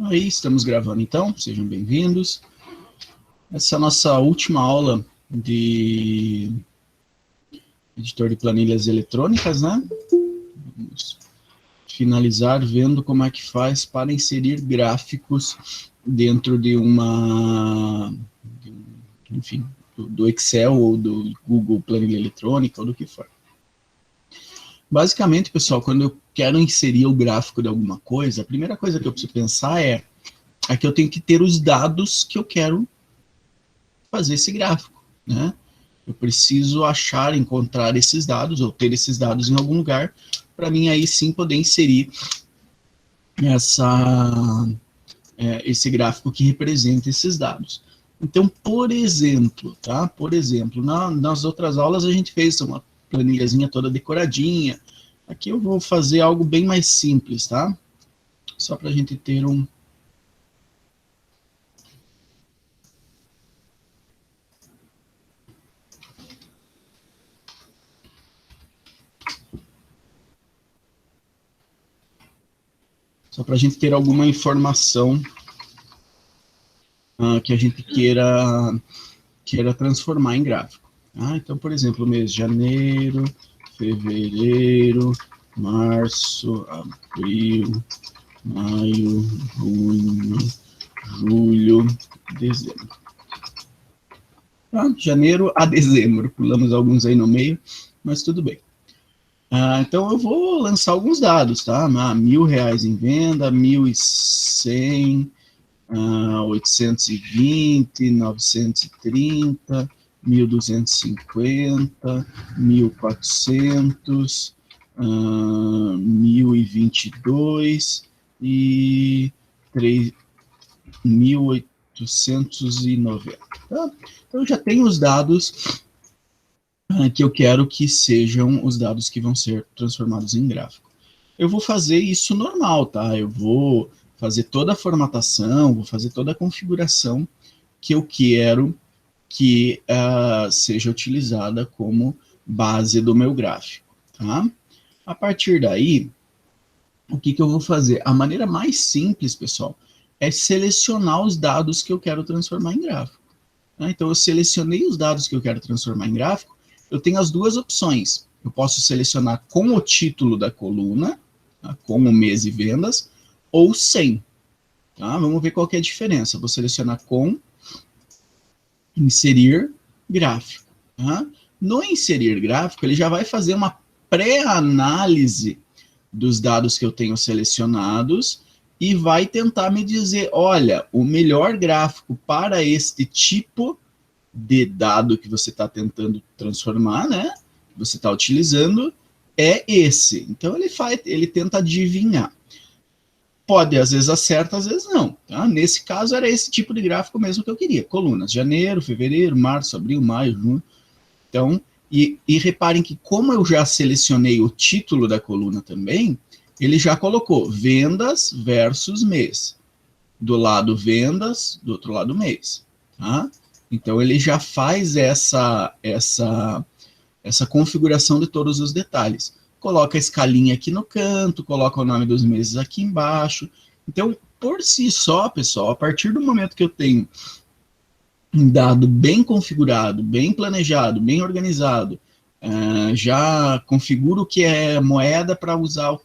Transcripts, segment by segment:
Aí, estamos gravando então, sejam bem-vindos. Essa é a nossa última aula de editor de planilhas eletrônicas, né? Vamos finalizar vendo como é que faz para inserir gráficos dentro de enfim, do Excel ou do Google Planilha Eletrônica ou do que for. Basicamente, pessoal, quando eu quero inserir o gráfico de alguma coisa, a primeira coisa que eu preciso pensar é que eu tenho que ter os dados que eu quero fazer esse gráfico, né? Eu preciso encontrar esses dados, ou ter esses dados em algum lugar, para mim aí sim poder inserir esse gráfico que representa esses dados. Então, por exemplo, nas outras aulas a gente fez uma planilhazinha toda decoradinha. Aqui eu vou fazer algo bem mais simples, tá? Só para a gente ter alguma informação que a gente queira transformar em gráfico. Então, por exemplo, mês de janeiro, fevereiro, março, abril, maio, junho, julho, dezembro. Janeiro a dezembro, pulamos alguns aí no meio, mas tudo bem. Então eu vou lançar alguns dados, tá? R$1.000 em venda, 1.100, 820, 930, 1.250, 1.400, 1.022 e 3.890. Tá? Então eu já tenho os dados que eu quero que sejam os dados que vão ser transformados em gráfico. Eu vou fazer isso normal, tá? Eu vou fazer toda a formatação, vou fazer toda a configuração que eu quero que seja utilizada como base do meu gráfico, tá? A partir daí, o que eu vou fazer? A maneira mais simples, pessoal, é selecionar os dados que eu quero transformar em gráfico. Tá? Então, eu selecionei os dados que eu quero transformar em gráfico, eu tenho as duas opções. Eu posso selecionar com o título da coluna, tá? Como mês e vendas, ou sem. Tá? Vamos ver qual que é a diferença. Vou selecionar com inserir gráfico. Tá? No inserir gráfico, ele já vai fazer uma pré-análise dos dados que eu tenho selecionados e vai tentar me dizer, olha, o melhor gráfico para este tipo de dado que você está tentando transformar, né? Que você está utilizando, é esse. Então ele tenta adivinhar. Pode, às vezes acerta, às vezes não. Tá? Nesse caso, era esse tipo de gráfico mesmo que eu queria. Colunas, janeiro, fevereiro, março, abril, maio, junho. Então, e reparem que como eu já selecionei o título da coluna também, ele já colocou vendas versus mês. Do lado vendas, do outro lado mês. Tá? Então, ele já faz essa configuração de todos os detalhes. Coloca a escalinha aqui no canto, coloca o nome dos meses aqui embaixo. Então, por si só, pessoal, a partir do momento que eu tenho um dado bem configurado, bem planejado, bem organizado, já configuro o que é moeda para usar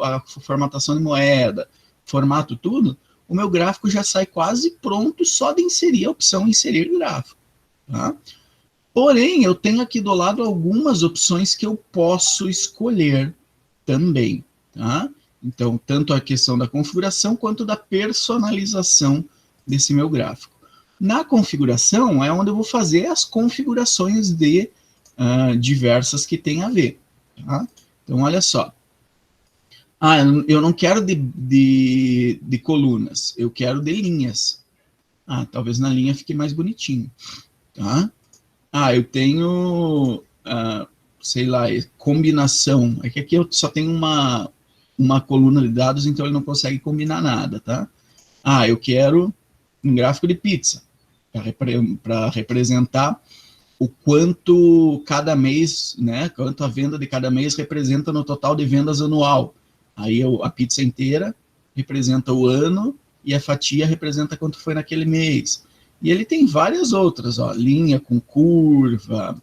a formatação de moeda, formato tudo, o meu gráfico já sai quase pronto só de inserir a opção inserir gráfico. Tá? Porém, eu tenho aqui do lado algumas opções que eu posso escolher também. Tá? Então, tanto a questão da configuração quanto da personalização desse meu gráfico. Na configuração é onde eu vou fazer as configurações de diversas que tem a ver. Tá? Então, olha só. Eu não quero de colunas, eu quero de linhas. Talvez na linha fique mais bonitinho. Tá? Eu tenho, sei lá, combinação. É que aqui eu só tenho uma coluna de dados, então ele não consegue combinar nada, tá? Eu quero um gráfico de pizza, para representar o quanto cada mês, né, quanto a venda de cada mês representa no total de vendas anual. Aí a pizza inteira representa o ano e a fatia representa quanto foi naquele mês. E ele tem várias outras, ó, linha com curva,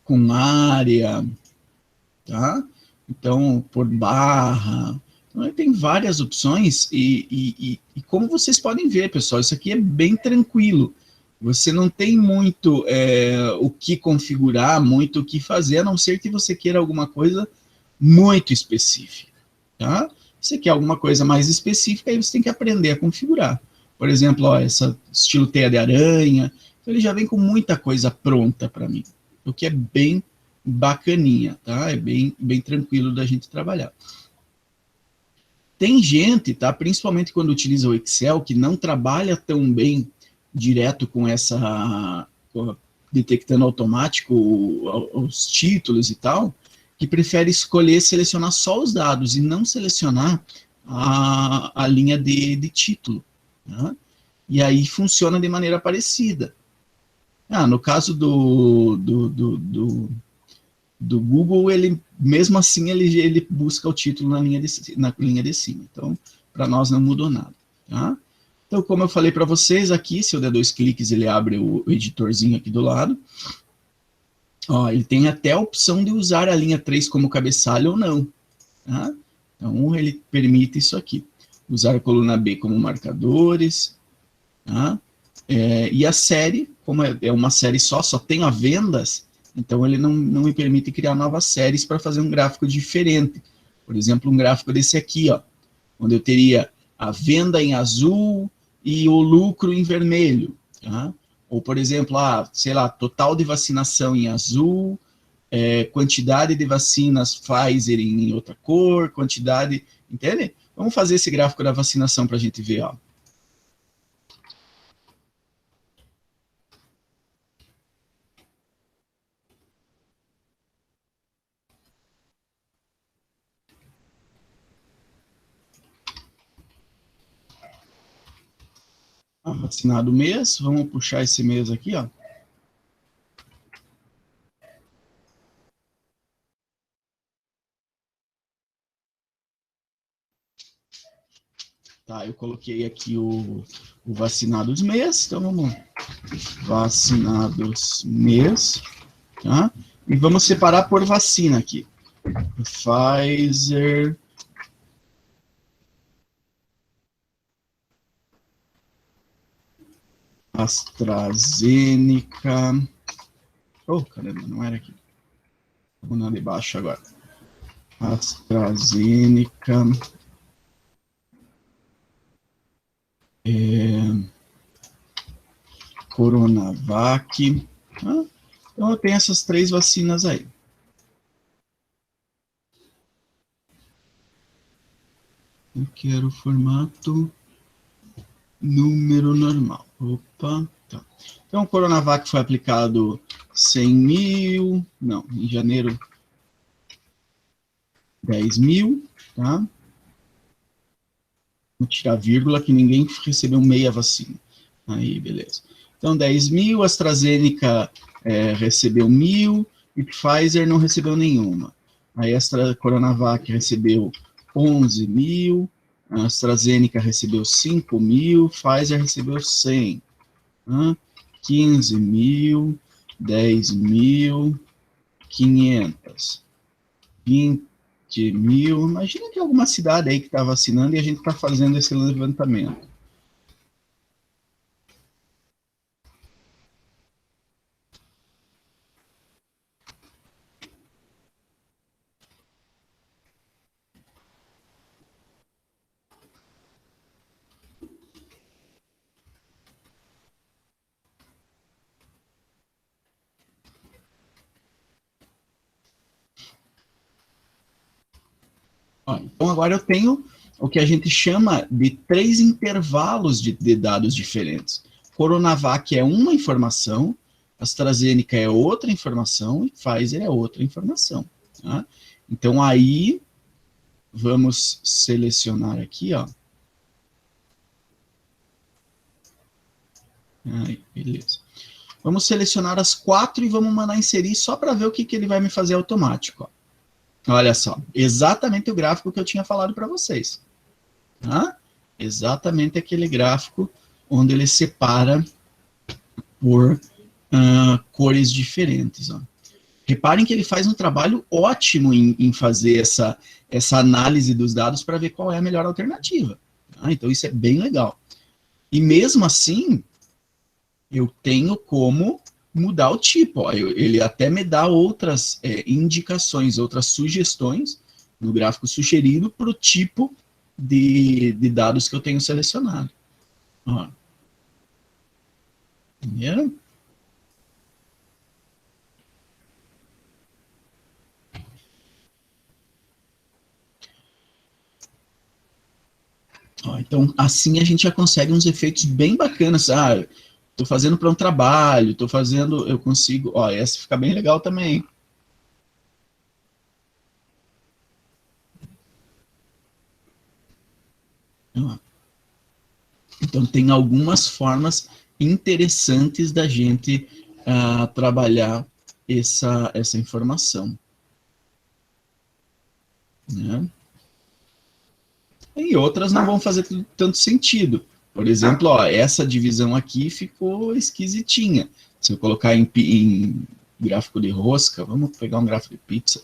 com área, tá? Então, por barra. Então, ele tem várias opções e como vocês podem ver, pessoal, isso aqui é bem tranquilo. Você não tem muito o que configurar, muito o que fazer, a não ser que você queira alguma coisa muito específica, tá? Você quer alguma coisa mais específica, aí você tem que aprender a configurar. Por exemplo, ó, esse estilo teia de aranha, então ele já vem com muita coisa pronta para mim, o que é bem bacaninha, tá? É bem tranquilo da gente trabalhar. Tem gente, tá? Principalmente quando utiliza o Excel, que não trabalha tão bem direto com essa detectando automático os títulos e tal, que prefere escolher selecionar só os dados e não selecionar a linha de título. Tá? E aí funciona de maneira parecida. No caso do Google, ele mesmo assim ele busca o título na linha de cima. Então, para nós não mudou nada. Tá? Então, como eu falei para vocês aqui, se eu der 2 cliques, ele abre o editorzinho aqui do lado. Ó, ele tem até a opção de usar a linha 3 como cabeçalho ou não. Tá? Então, ele permite isso aqui. Usar a coluna B como marcadores. Tá? E a série, como é uma série só tem a vendas, então ele não me permite criar novas séries para fazer um gráfico diferente. Por exemplo, um gráfico desse aqui, ó, onde eu teria a venda em azul e o lucro em vermelho. Tá? Ou, por exemplo, sei lá, total de vacinação em azul, quantidade de vacinas Pfizer em outra cor, quantidade... Entende? Vamos fazer esse gráfico da vacinação para a gente ver, ó. Vacinado o mês, vamos puxar esse mês aqui, ó. Tá, eu coloquei aqui o vacinados mês, então vamos lá. Vacinados mês, tá? E vamos separar por vacina aqui. Pfizer, AstraZeneca. Oh, caramba, não era aqui. Vou na de baixo agora. AstraZeneca. Coronavac. Então eu tenho essas 3 vacinas aí. Eu quero o formato número normal. Opa, tá. Então, o Coronavac foi aplicado 100 mil, não, em janeiro, 10 mil, tá? Vou tirar a vírgula, que ninguém recebeu meia vacina. Aí, beleza. Então, 10 mil, AstraZeneca recebeu 1.000, e Pfizer não recebeu nenhuma. Aí, a Coronavac recebeu 11 mil, a AstraZeneca recebeu 5 mil, Pfizer recebeu 100. 15 mil, 10 mil, 500, 20 mil. Imagina que alguma cidade aí que está vacinando e a gente está fazendo esse levantamento. Então, agora eu tenho o que a gente chama de 3 intervalos de dados diferentes. Coronavac é uma informação, AstraZeneca é outra informação e Pfizer é outra informação. Tá? Então, aí, vamos selecionar aqui, ó. Aí, beleza. Vamos selecionar as 4 e vamos mandar inserir só para ver o que ele vai me fazer automático, ó. Olha só, exatamente o gráfico que eu tinha falado para vocês. Tá? Exatamente aquele gráfico onde ele separa por cores diferentes. Ó. Reparem que ele faz um trabalho ótimo em fazer essa análise dos dados para ver qual é a melhor alternativa. Tá? Então, isso é bem legal. E mesmo assim, eu tenho como mudar o tipo. Ó. Ele até me dá outras indicações, outras sugestões no gráfico sugerido para o tipo de dados que eu tenho selecionado. Ó. Entendeu? Ó, então, assim a gente já consegue uns efeitos bem bacanas. Ah, estou fazendo para um trabalho, estou fazendo, eu consigo. Ó, essa fica bem legal também. Ó, então, tem algumas formas interessantes da gente trabalhar essa informação. Né? E outras não vão fazer tanto sentido. Por exemplo, ó, essa divisão aqui ficou esquisitinha. Se eu colocar em gráfico de rosca, vamos pegar um gráfico de pizza.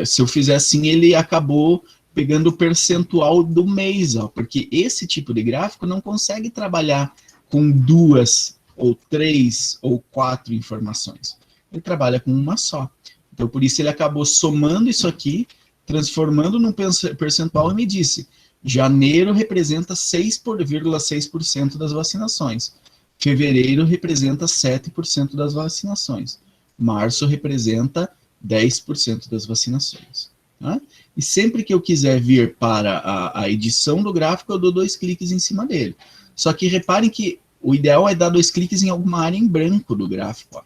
Se eu fizer assim, ele acabou pegando o percentual do mês, ó, porque esse tipo de gráfico não consegue trabalhar com 2 ou 3 ou 4 informações. Ele trabalha com uma só. Então, por isso ele acabou somando isso aqui, transformando num percentual e me disse, janeiro representa 6,6% das vacinações, fevereiro representa 7% das vacinações, março representa 10% das vacinações. Tá? E sempre que eu quiser vir para a edição do gráfico, eu dou 2 cliques em cima dele. Só que reparem que o ideal é dar 2 cliques em alguma área em branco do gráfico. Ó.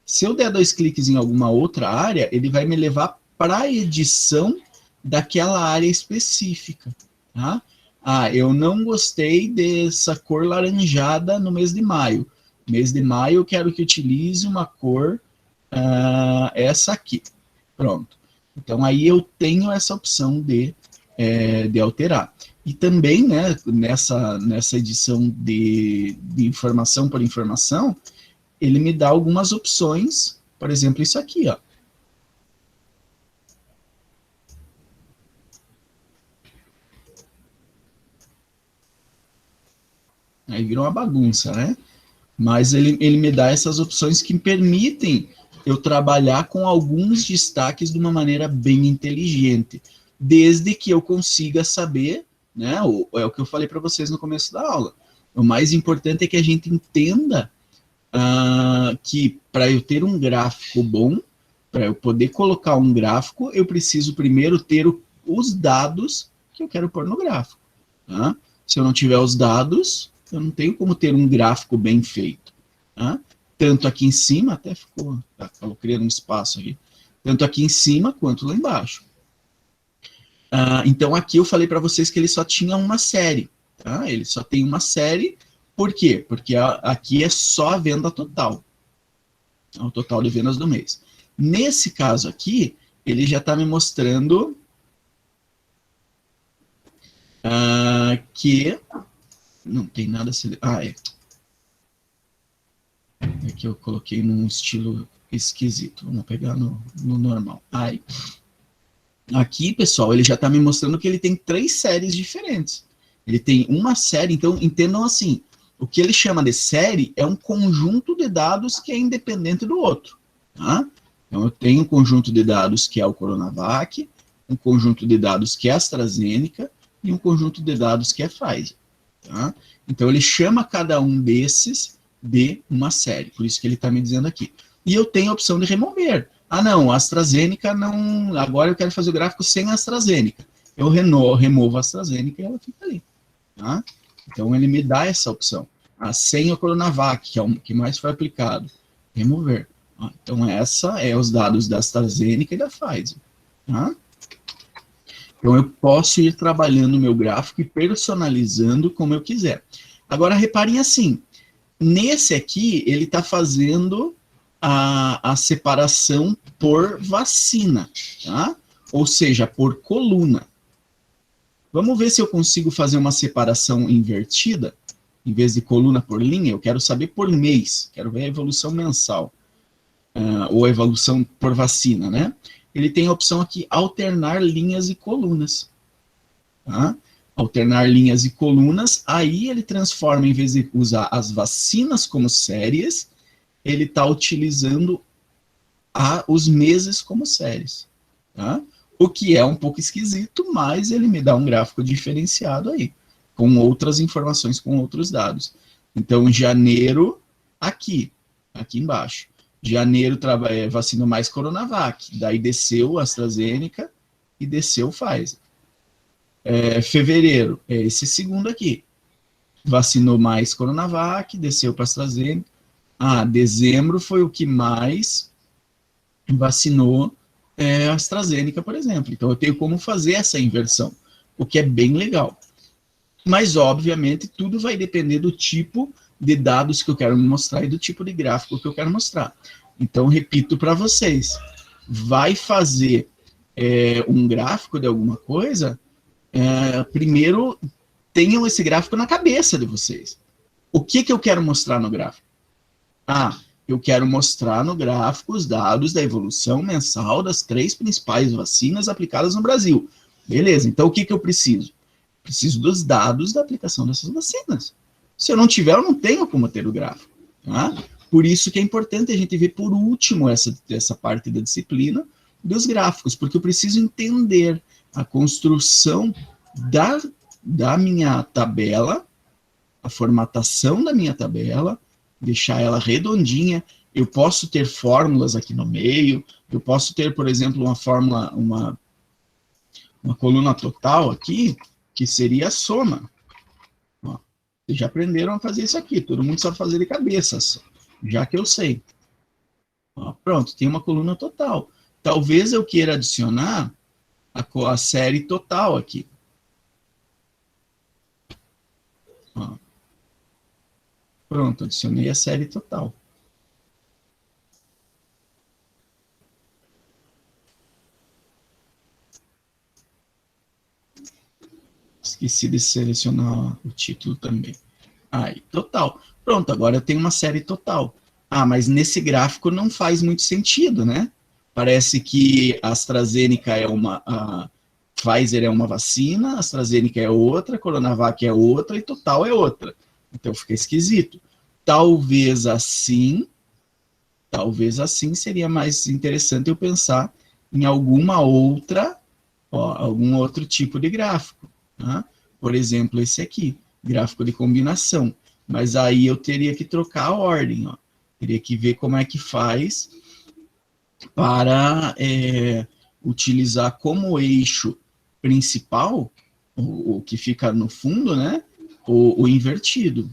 Se eu der 2 cliques em alguma outra área, ele vai me levar para a edição daquela área específica. Tá? Ah, eu não gostei dessa cor laranjada no mês de maio. No mês de maio eu quero que utilize uma cor essa aqui. Pronto. Então aí eu tenho essa opção de alterar. E também, né, nessa edição de informação por informação, ele me dá algumas opções, por exemplo, isso aqui, ó. Aí virou uma bagunça, né? Mas ele me dá essas opções que permitem eu trabalhar com alguns destaques de uma maneira bem inteligente, desde que eu consiga saber, né? É o que eu falei para vocês no começo da aula. O mais importante é que a gente entenda que para eu ter um gráfico bom, para eu poder colocar um gráfico, eu preciso primeiro ter os dados que eu quero pôr no gráfico. Tá? Se eu não tiver os dados, eu não tenho como ter um gráfico bem feito. Tá? Tanto aqui em cima, até acabou criando um espaço aqui, tanto aqui em cima quanto lá embaixo. Então aqui eu falei para vocês que ele só tinha uma série. Tá? Ele só tem uma série. Por quê? Porque aqui é só a venda total. O total de vendas do mês. Nesse caso aqui, ele já está me mostrando que não tem nada é que eu coloquei num estilo esquisito. Vamos pegar no normal. Aí, aqui, pessoal, ele já está me mostrando que ele tem 3 séries diferentes. Ele tem uma série, então entendam assim, o que ele chama de série é um conjunto de dados que é independente do outro. Tá? Então, eu tenho um conjunto de dados que é o Coronavac, um conjunto de dados que é a AstraZeneca e um conjunto de dados que é Pfizer. Tá? Então, ele chama cada um desses de uma série, por isso que ele está me dizendo aqui. E eu tenho a opção de remover. Ah, não, a AstraZeneca não... Agora eu quero fazer o gráfico sem a AstraZeneca. Eu removo a AstraZeneca e ela fica ali. Tá? Então, ele me dá essa opção. Sem o Coronavac, que é o que mais foi aplicado. Remover. Então, essa é os dados da AstraZeneca e da Pfizer. Tá? Então, eu posso ir trabalhando o meu gráfico e personalizando como eu quiser. Agora, reparem assim, nesse aqui, ele está fazendo a separação por vacina, tá? Ou seja, por coluna. Vamos ver se eu consigo fazer uma separação invertida, em vez de coluna por linha. Eu quero saber por mês, quero ver a evolução mensal, ou a evolução por vacina, né? Ele tem a opção aqui, alternar linhas e colunas. Tá? Alternar linhas e colunas, aí ele transforma, em vez de usar as vacinas como séries, ele está utilizando os meses como séries. Tá? O que é um pouco esquisito, mas ele me dá um gráfico diferenciado aí, com outras informações, com outros dados. Então, janeiro, aqui embaixo. Janeiro vacinou mais Coronavac, daí desceu AstraZeneca e desceu Pfizer. Fevereiro, esse segundo aqui, vacinou mais Coronavac, desceu para AstraZeneca. Dezembro foi o que mais vacinou AstraZeneca, por exemplo. Então eu tenho como fazer essa inversão, o que é bem legal. Mas, obviamente, tudo vai depender do tipo de dados que eu quero mostrar e do tipo de gráfico que eu quero mostrar. Então, repito para vocês, vai fazer um gráfico de alguma coisa, primeiro tenham esse gráfico na cabeça de vocês. O que eu quero mostrar no gráfico? Eu quero mostrar no gráfico os dados da evolução mensal das 3 principais vacinas aplicadas no Brasil. Beleza, então o que eu preciso? Preciso dos dados da aplicação dessas vacinas. Se eu não tiver, eu não tenho como ter o gráfico. Tá? Por isso que é importante a gente ver por último essa parte da disciplina dos gráficos, porque eu preciso entender a construção da minha tabela, a formatação da minha tabela, deixar ela redondinha. Eu posso ter fórmulas aqui no meio, eu posso ter, por exemplo, uma fórmula, uma coluna total aqui, que seria a soma. Ó, vocês já aprenderam a fazer isso aqui, todo mundo sabe fazer de cabeça, já que eu sei. Pronto, tem uma coluna total. Talvez eu queira adicionar a série total aqui. Pronto, adicionei a série total. Esqueci de selecionar o título também. Aí, total. Pronto, agora eu tenho uma série total. Mas nesse gráfico não faz muito sentido, né? Parece que a AstraZeneca a Pfizer é uma vacina, a AstraZeneca é outra, a Coronavac é outra e total é outra. Então fica esquisito. Talvez assim seria mais interessante eu pensar em algum outro tipo de gráfico. Tá? Por exemplo, esse aqui, gráfico de combinação. Mas aí eu teria que trocar a ordem. Teria que ver como é que faz para utilizar como eixo principal, o que fica no fundo, né, o invertido.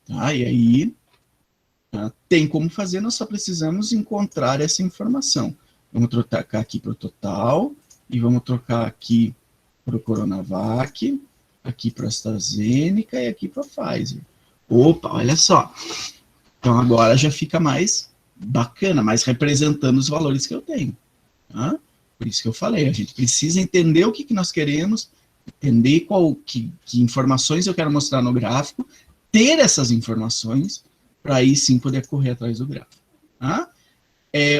E aí tem como fazer, nós só precisamos encontrar essa informação. Vamos trocar aqui para o total, e vamos trocar aqui para o Coronavac, aqui para a AstraZeneca e aqui para a Pfizer. Opa, olha só. Então agora já fica mais bacana, mais representando os valores que eu tenho. Tá? Por isso que eu falei, a gente precisa entender o que nós queremos, entender que informações eu quero mostrar no gráfico, ter essas informações, para aí sim poder correr atrás do gráfico. Tá?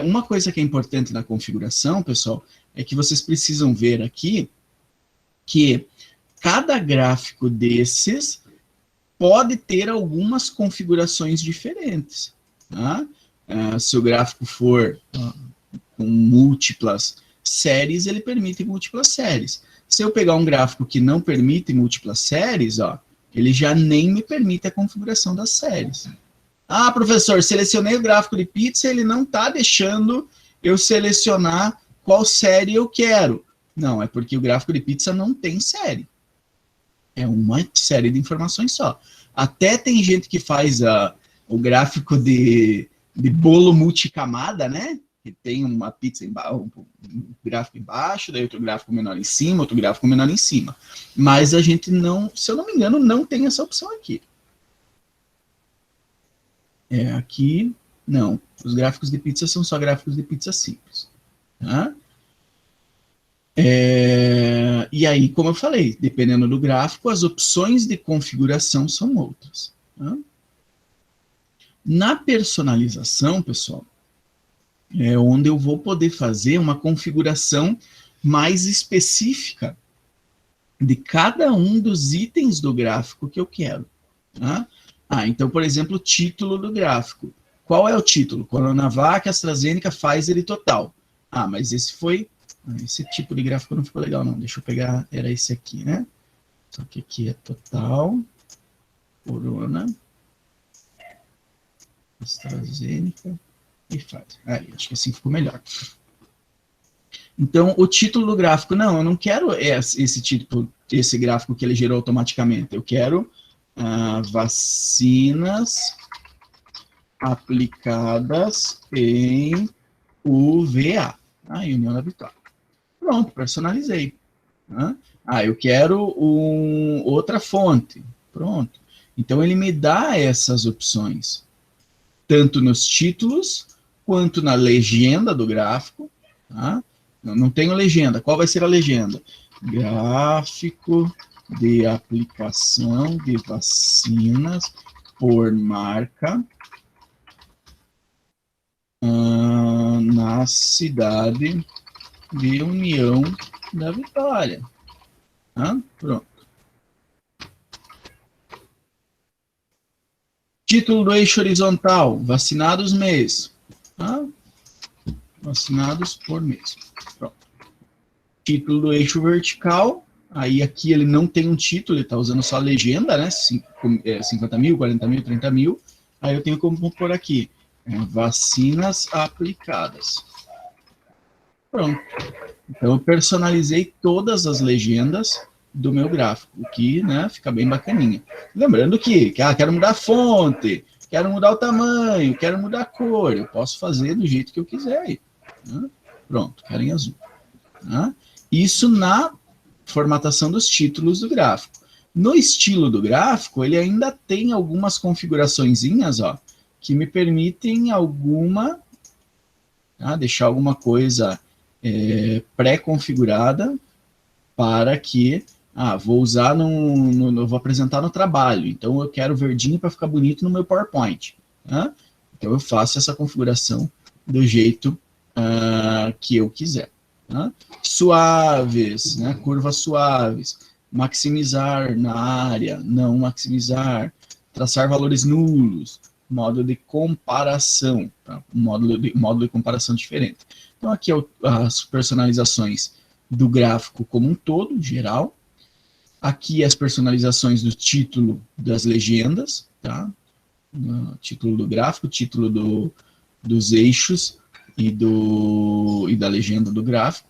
Uma coisa que é importante na configuração, pessoal, é que vocês precisam ver aqui que cada gráfico desses pode ter algumas configurações diferentes. Tá? Se o gráfico for com múltiplas séries, ele permite múltiplas séries. Se eu pegar um gráfico que não permite múltiplas séries, ele já nem me permite a configuração das séries. Professor, selecionei o gráfico de pizza, ele não está deixando eu selecionar qual série eu quero. Não, é porque o gráfico de pizza não tem série. É uma série de informações só. Até tem gente que faz o gráfico de bolo multicamada, né? Que tem uma pizza embaixo, um gráfico embaixo, daí outro gráfico menor em cima, outro gráfico menor em cima. Mas a gente não, se eu não me engano, não tem essa opção aqui. Aqui, não. Os gráficos de pizza são só gráficos de pizza simples. Tá? E aí, como eu falei, dependendo do gráfico, as opções de configuração são outras. Tá? Na personalização, pessoal, é onde eu vou poder fazer uma configuração mais específica de cada um dos itens do gráfico que eu quero. Tá? Então, por exemplo, o título do gráfico. Qual é o título? Coronavac, AstraZeneca, Pfizer e Total. Mas esse tipo de gráfico não ficou legal, não. Deixa eu pegar, era esse aqui, né? Só que aqui é Total, Corona, AstraZeneca e Pfizer. Acho que assim ficou melhor. Então, o título do gráfico, não, eu não quero esse gráfico que ele gerou automaticamente. Eu quero vacinas aplicadas em UVA, em União da Vitória. Pronto, personalizei. Eu quero outra fonte. Pronto. Então, ele me dá essas opções, tanto nos títulos, quanto na legenda do gráfico. Tá? Não tenho legenda. Qual vai ser a legenda? Gráfico de aplicação de vacinas por marca na cidade de União da Vitória. Pronto. Título do eixo horizontal, vacinados mês. Vacinados por mês. Pronto. Título do eixo vertical, aí aqui ele não tem um título, ele está usando só a legenda, né? 50 mil, 40 mil, 30 mil. Aí eu tenho como pôr aqui, vacinas aplicadas. Pronto. Então eu personalizei todas as legendas do meu gráfico, o que, né, fica bem bacaninha. Lembrando que quero mudar a fonte, quero mudar o tamanho, quero mudar a cor, eu posso fazer do jeito que eu quiser aí. Pronto, quero em azul. Isso na formatação dos títulos do gráfico. No estilo do gráfico, ele ainda tem algumas configuraçõezinhas, que me permitem deixar alguma coisa pré-configurada para que vou usar vou apresentar no trabalho, então eu quero verdinho para ficar bonito no meu PowerPoint. Então eu faço essa configuração do jeito que eu quiser. Suaves, curvas suaves, maximizar na área, não maximizar, traçar valores nulos, modo de comparação, módulo de comparação diferente. Então aqui as personalizações do gráfico como um todo, geral. Aqui as personalizações do título das legendas, tá? Título do gráfico, título dos eixos e da legenda do gráfico.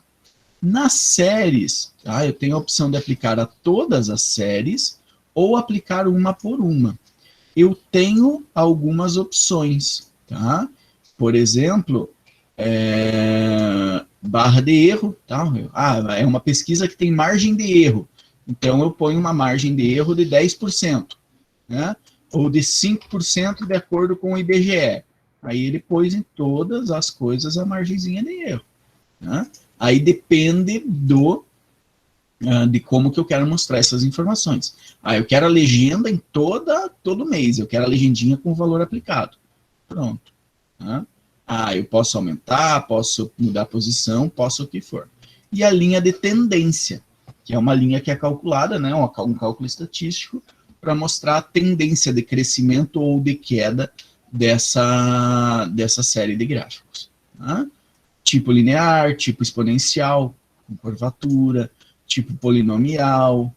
Nas séries, eu tenho a opção de aplicar a todas as séries ou aplicar uma por uma. Eu tenho algumas opções, tá? Por exemplo, barra de erro, tá? É uma pesquisa que tem margem de erro, então eu ponho uma margem de erro de 10%, né? Ou de 5% de acordo com o IBGE. Aí ele pôs em todas as coisas a margenzinha de erro. Né? Aí depende de como que eu quero mostrar essas informações. Eu quero a legenda em todo mês, eu quero a legendinha com o valor aplicado. Pronto. Né? Eu posso aumentar, posso mudar a posição, posso o que for. E a linha de tendência, que é uma linha que é calculada, né, um cálculo estatístico, para mostrar a tendência de crescimento ou de queda dessa série de gráficos. Tá? Tipo linear, tipo exponencial, com curvatura, tipo polinomial.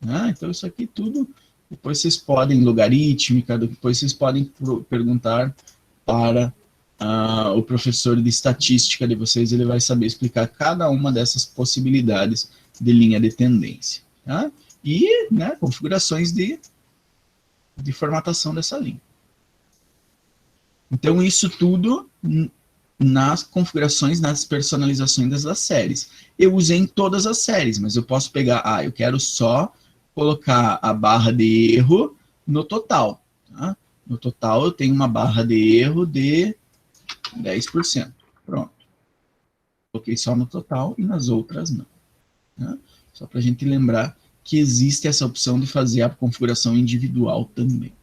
Né? Então isso aqui tudo, depois vocês podem, logarítmica, depois vocês podem perguntar para o professor de estatística de vocês, ele vai saber explicar cada uma dessas possibilidades de linha de tendência. Tá? E configurações de formatação dessa linha. Então, isso tudo nas configurações, nas personalizações das séries. Eu usei em todas as séries, mas eu posso pegar, eu quero só colocar a barra de erro no total. Tá? No total, eu tenho uma barra de erro de 10%. Pronto. Coloquei só no total e nas outras não. Tá? Só para a gente lembrar que existe essa opção de fazer a configuração individual também.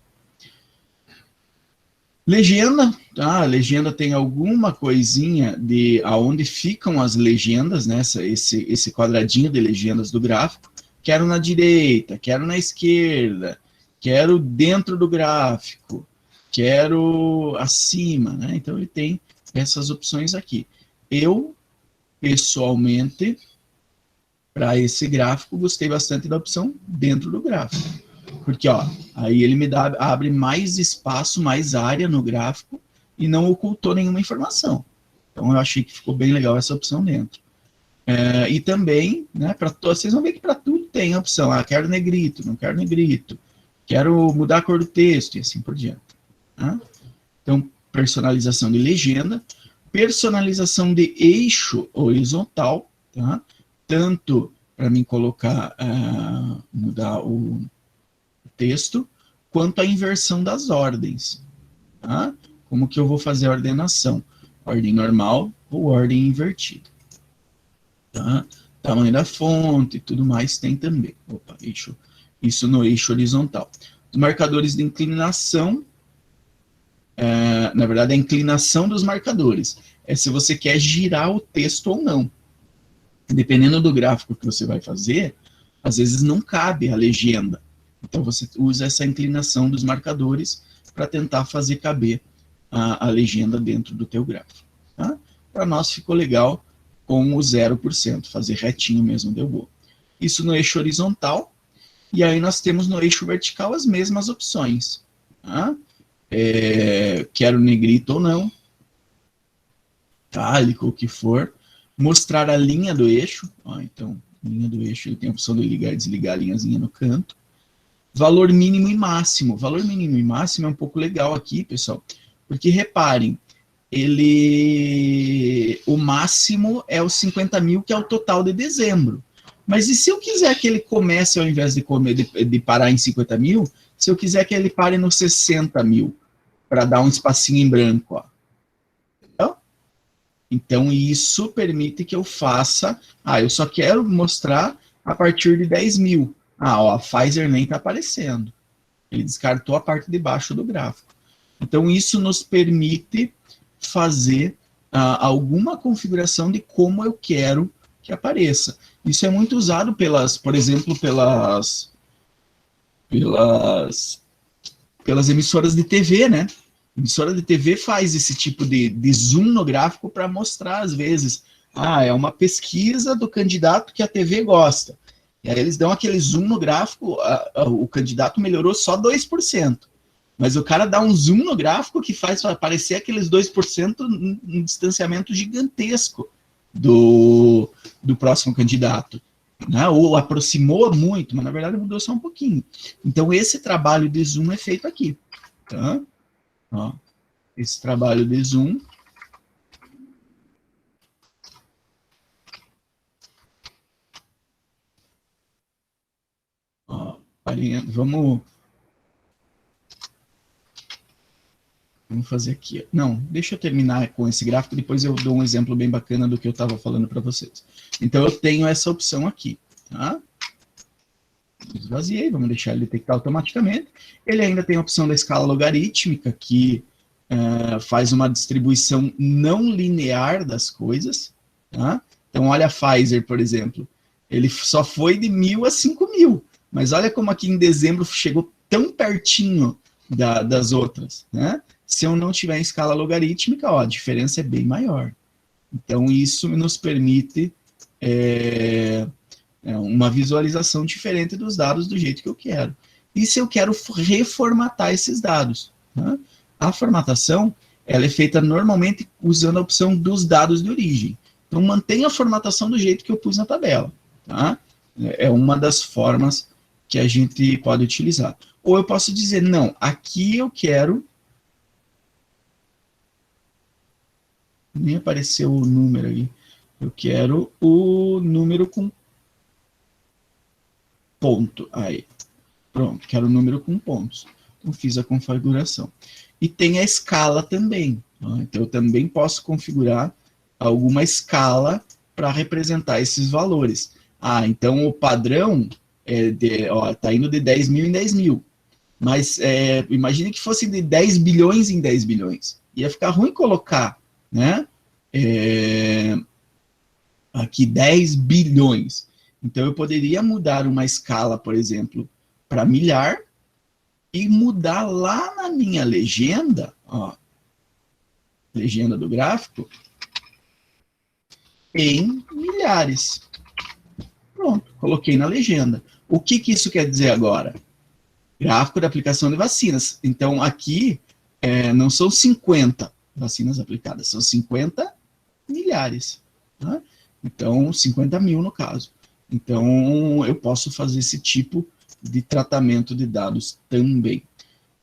Legenda, tá? A legenda tem alguma coisinha de aonde ficam as legendas, né? Esse quadradinho de legendas do gráfico. Quero na direita, quero na esquerda, quero dentro do gráfico, quero acima, né? Então ele tem essas opções aqui. Eu, pessoalmente, para esse gráfico, gostei bastante da opção dentro do gráfico. Porque, ó, aí ele me abre mais espaço, mais área no gráfico e não ocultou nenhuma informação. Então, eu achei que ficou bem legal essa opção dentro. E também, né, vocês vão ver que para tudo tem a opção. Ah, quero negrito, não quero negrito. Quero mudar a cor do texto e assim por diante. Tá? Então, personalização de legenda. Personalização de eixo horizontal. Tá? Tanto para mim colocar, mudar o texto, quanto a inversão das ordens. Tá? Como que eu vou fazer a ordenação? Ordem normal ou ordem invertida. Tá? Tamanho da fonte e tudo mais tem também. Opa, isso no eixo horizontal. Os marcadores de inclinação, na verdade, a inclinação dos marcadores é se você quer girar o texto ou não. Dependendo do gráfico que você vai fazer, às vezes não cabe a legenda. Então, você usa essa inclinação dos marcadores para tentar fazer caber a legenda dentro do teu gráfico. Tá? Para nós ficou legal com o 0%, fazer retinho mesmo deu bom. Isso no eixo horizontal, e aí nós temos no eixo vertical as mesmas opções. Tá? Quero negrito ou não, itálico, o que for. Mostrar a linha do eixo, então, linha do eixo, ele tem a opção de ligar e desligar a linhazinha no canto. Valor mínimo e máximo. Valor mínimo e máximo é um pouco legal aqui, pessoal, porque reparem, o máximo é os 50 mil, que é o total de dezembro. Mas e se eu quiser que ele comece, ao invés de parar em 50 mil, se eu quiser que ele pare nos 60 mil, para dar um espacinho em branco, ó. Então, isso permite que eu faça, eu só quero mostrar a partir de 10 mil. A Pfizer nem está aparecendo. Ele descartou a parte de baixo do gráfico. Então, isso nos permite fazer alguma configuração de como eu quero que apareça. Isso é muito usado por exemplo, pelas emissoras de TV, né? A emissora de TV faz esse tipo de zoom no gráfico para mostrar, às vezes, é uma pesquisa do candidato que a TV gosta. E aí eles dão aquele zoom no gráfico, o candidato melhorou só 2%. Mas o cara dá um zoom no gráfico que faz aparecer aqueles 2% um distanciamento gigantesco do próximo candidato. Né? Ou aproximou muito, mas na verdade mudou só um pouquinho. Então esse trabalho de zoom é feito aqui. Tá? Ó, esse trabalho de zoom. Ó, vamos fazer aqui. Não, deixa eu terminar com esse gráfico, depois eu dou um exemplo bem bacana do que eu estava falando para vocês. Então eu tenho essa opção aqui. Tá? Esvaziei, vamos deixar ele detectar automaticamente. Ele ainda tem a opção da escala logarítmica, que faz uma distribuição não linear das coisas. Tá? Então, olha a Pfizer, por exemplo. Ele só foi de 1.000 a 5.000. Mas olha como aqui em dezembro chegou tão pertinho das outras. Né? Se eu não tiver em escala logarítmica, a diferença é bem maior. Então, isso nos permite uma visualização diferente dos dados do jeito que eu quero. E se eu quero reformatar esses dados? Né? A formatação ela é feita normalmente usando a opção dos dados de origem. Então, mantenha a formatação do jeito que eu pus na tabela. Tá? É uma das formas que a gente pode utilizar. Ou eu posso dizer, não, aqui eu quero... Nem apareceu o número aí. Eu quero o número com ponto. Aí. Pronto, quero o número com pontos. Então, fiz a configuração. E tem a escala também. Então, eu também posso configurar alguma escala para representar esses valores. Então o padrão está indo de 10 mil em 10 mil. Mas imagine que fosse de 10 bilhões em 10 bilhões. Ia ficar ruim colocar, né? Aqui 10 bilhões. Então eu poderia mudar uma escala, por exemplo, para milhar e mudar lá na minha legenda, legenda do gráfico, em milhares. Pronto, coloquei na legenda. O que isso quer dizer agora? Gráfico da aplicação de vacinas. Então, aqui não são 50 vacinas aplicadas, são 50 milhares. Tá? Então, 50 mil no caso. Então, eu posso fazer esse tipo de tratamento de dados também.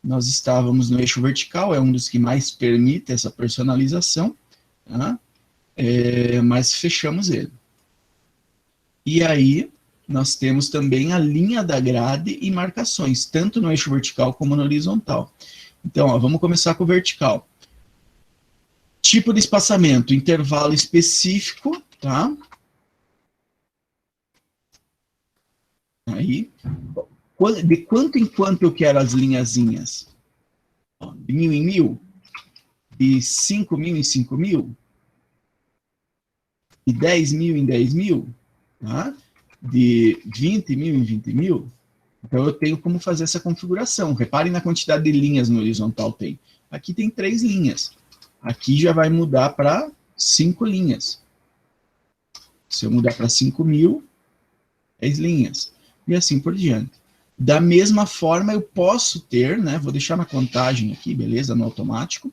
Nós estávamos no eixo vertical, é um dos que mais permite essa personalização, tá? Mas fechamos ele. E aí, nós temos também a linha da grade e marcações, tanto no eixo vertical como no horizontal. Então, vamos começar com o vertical. Tipo de espaçamento, intervalo específico, tá? Aí, de quanto em quanto eu quero as linhazinhas? De 1000 em 1000? De 5.000 em 5.000? De 10 mil em 10 mil? Tá? De 20 mil em 20 mil? Então, eu tenho como fazer essa configuração. Reparem na quantidade de linhas no horizontal tem. Aqui tem 3 linhas. Aqui já vai mudar para 5 linhas. Se eu mudar para 5.000, 10 linhas. E assim por diante. Da mesma forma, eu posso ter, né? Vou deixar na contagem aqui, beleza? No automático.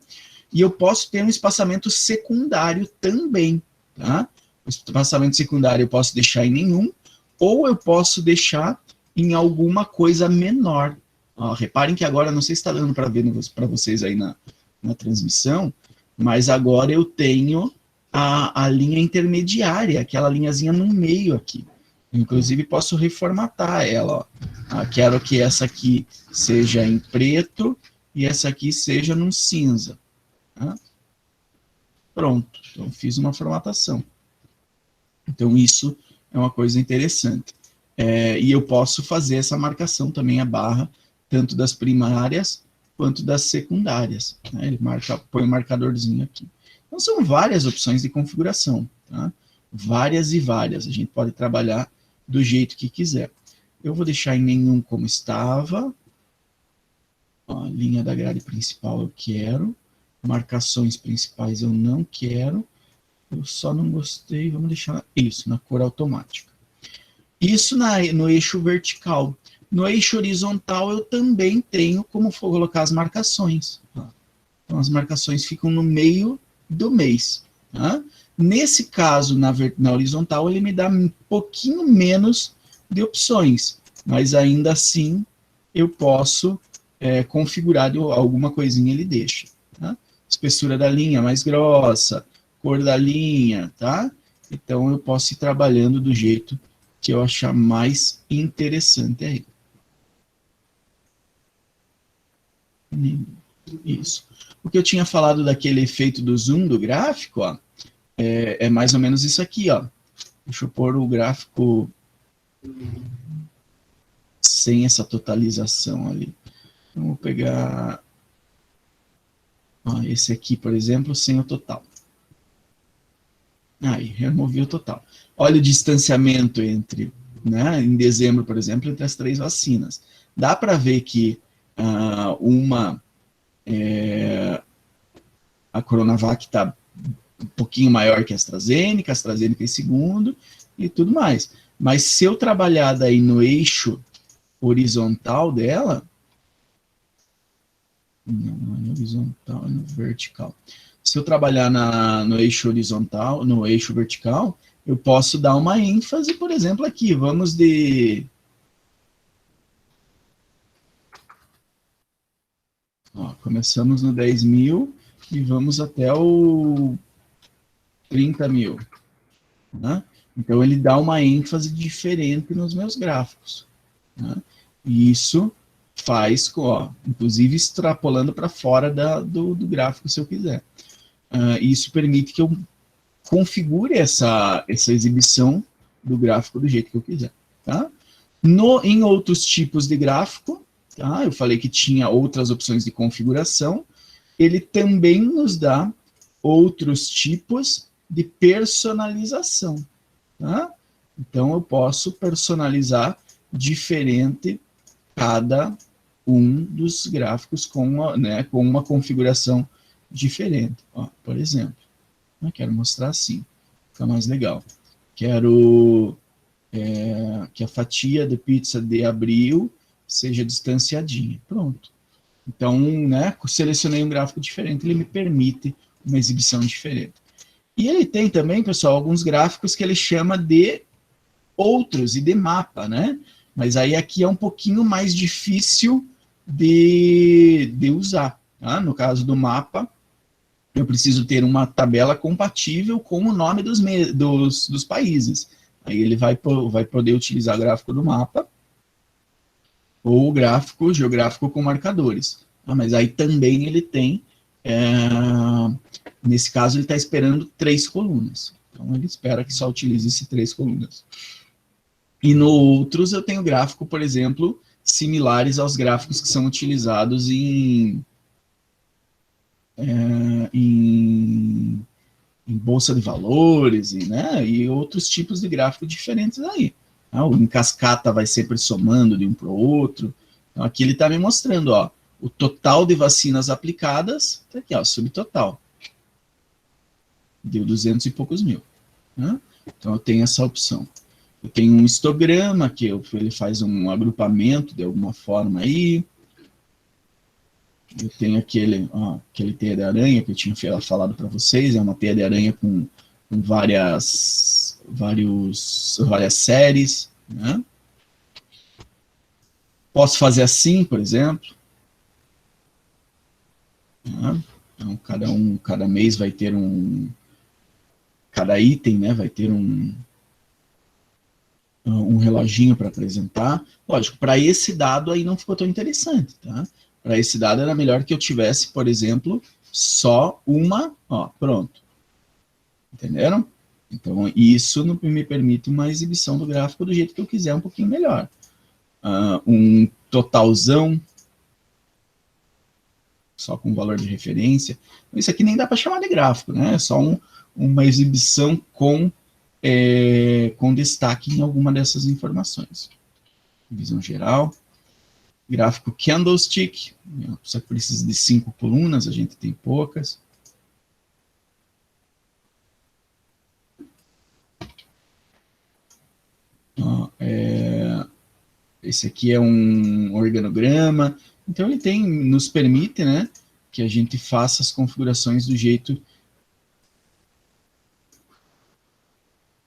E eu posso ter um espaçamento secundário também, tá? O espaçamento secundário eu posso deixar em nenhum, ou eu posso deixar em alguma coisa menor. Reparem que agora, não sei se está dando para ver para vocês aí na transmissão, mas agora eu tenho a linha intermediária, aquela linhazinha no meio aqui. Inclusive, posso reformatar ela. Quero que essa aqui seja em preto e essa aqui seja num cinza. Tá? Pronto, então fiz uma formatação. Então, isso é uma coisa interessante. E eu posso fazer essa marcação também, a barra, tanto das primárias quanto das secundárias. Né? Ele põe um marcadorzinho aqui. Então, são várias opções de configuração. Tá? Várias e várias. A gente pode trabalhar do jeito que quiser. Eu vou deixar em nenhum como estava. A linha da grade principal eu quero. Marcações principais eu não quero. Eu só não gostei, vamos deixar isso, na cor automática. Isso no eixo vertical. No eixo horizontal eu também tenho como colocar as marcações. Tá? Então as marcações ficam no meio do mês. Tá? Nesse caso, na horizontal, ele me dá um pouquinho menos de opções, mas ainda assim eu posso configurar alguma coisinha, ele deixa. Tá? Espessura da linha mais grossa, cor da linha, tá? Então eu posso ir trabalhando do jeito que eu achar mais interessante aí. Isso. O que eu tinha falado daquele efeito do zoom do gráfico, ó, é mais ou menos isso aqui, ó. Deixa eu pôr o gráfico sem essa totalização ali. Então, vou pegar esse aqui, por exemplo, sem o total. Aí, removi o total. Olha o distanciamento entre, né, em dezembro, por exemplo, entre as 3 vacinas. Dá para ver que a Coronavac está um pouquinho maior que a AstraZeneca em segundo e tudo mais. Mas se eu trabalhar daí no eixo horizontal dela, não é no horizontal, é no vertical. Se eu trabalhar no eixo horizontal, no eixo vertical, eu posso dar uma ênfase, por exemplo, aqui. Vamos de... começamos no 10 mil e vamos até o 30 mil. Né? Então, ele dá uma ênfase diferente nos meus gráficos. Né? E isso faz, inclusive, extrapolando para fora do gráfico, se eu quiser. E isso permite que eu configure essa exibição do gráfico do jeito que eu quiser. Tá? Em outros tipos de gráfico, tá? Eu falei que tinha outras opções de configuração, ele também nos dá outros tipos de personalização. Tá? Então, eu posso personalizar diferente cada um dos gráficos com uma configuração diferente. Ó, por exemplo, eu quero mostrar assim, fica mais legal. Quero que a fatia de pizza de abril seja distanciadinha. Pronto. Então, selecionei um gráfico diferente, ele me permite uma exibição diferente. E ele tem também, pessoal, alguns gráficos que ele chama de outros e de mapa, né? Mas aí aqui é um pouquinho mais difícil de usar. Tá? No caso do mapa, eu preciso ter uma tabela compatível com o nome dos países. Aí ele vai poder utilizar o gráfico do mapa ou o gráfico geográfico com marcadores. Mas aí também ele tem, nesse caso, ele está esperando 3 colunas. Então, ele espera que só utilize 3 colunas. E no outros, eu tenho gráfico, por exemplo, similares aos gráficos que são utilizados em bolsa de valores e outros tipos de gráfico diferentes aí. O em cascata vai sempre somando de um para o outro. Então, aqui ele está me mostrando, ó, o total de vacinas aplicadas, tá aqui, ó, subtotal. Deu 200 e poucos mil. Né? Então, eu tenho essa opção. Eu tenho um histograma, que ele faz um agrupamento de alguma forma aí. Eu tenho aquele teia de aranha que eu tinha falado para vocês, é uma teia de aranha com várias séries. Né? Posso fazer assim, por exemplo. Né? Então, cada mês vai ter cada item, né, vai ter um reloginho para apresentar. Lógico, para esse dado aí não ficou tão interessante, tá? Para esse dado era melhor que eu tivesse, por exemplo, só uma, pronto. Entenderam? Então, isso me permite uma exibição do gráfico do jeito que eu quiser, um pouquinho melhor. Um totalzão, só com valor de referência. Isso aqui nem dá para chamar de gráfico, né? É só uma exibição com destaque em alguma dessas informações. Visão geral. Gráfico candlestick, só que precisa de 5 colunas, a gente tem poucas. Esse aqui é um organograma. Então, ele nos permite, né, que a gente faça as configurações do jeito.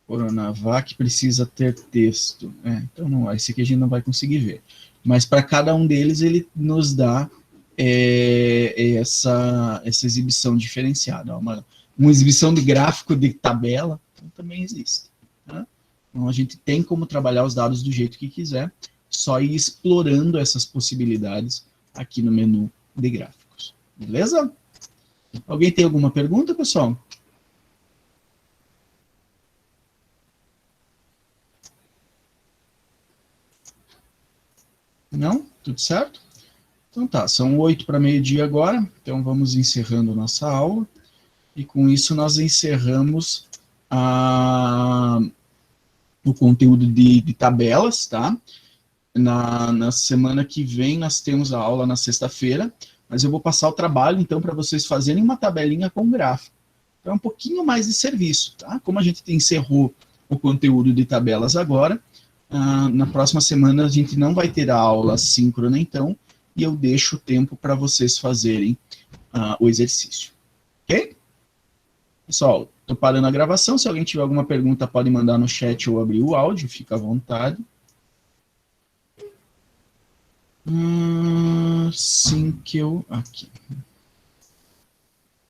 Coronavac precisa ter texto. Então, não, esse aqui a gente não vai conseguir ver. Mas para cada um deles, ele nos dá essa exibição diferenciada. Uma exibição de gráfico de tabela também existe. Né? Então, a gente tem como trabalhar os dados do jeito que quiser, só ir explorando essas possibilidades aqui no menu de gráficos. Beleza? Alguém tem alguma pergunta, pessoal? Não? Tudo certo? Então tá, são 8 para meio-dia agora, então vamos encerrando nossa aula, e com isso nós encerramos o conteúdo de tabelas, tá? Na semana que vem nós temos a aula na sexta-feira, mas eu vou passar o trabalho, então, para vocês fazerem uma tabelinha com gráfico. Então, é um pouquinho mais de serviço, tá? Como a gente encerrou o conteúdo de tabelas agora, na próxima semana a gente não vai ter a aula síncrona, então, e eu deixo o tempo para vocês fazerem o exercício. Ok? Pessoal, estou parando a gravação. Se alguém tiver alguma pergunta, pode mandar no chat ou abrir o áudio, fica à vontade. Sim que eu... Aqui.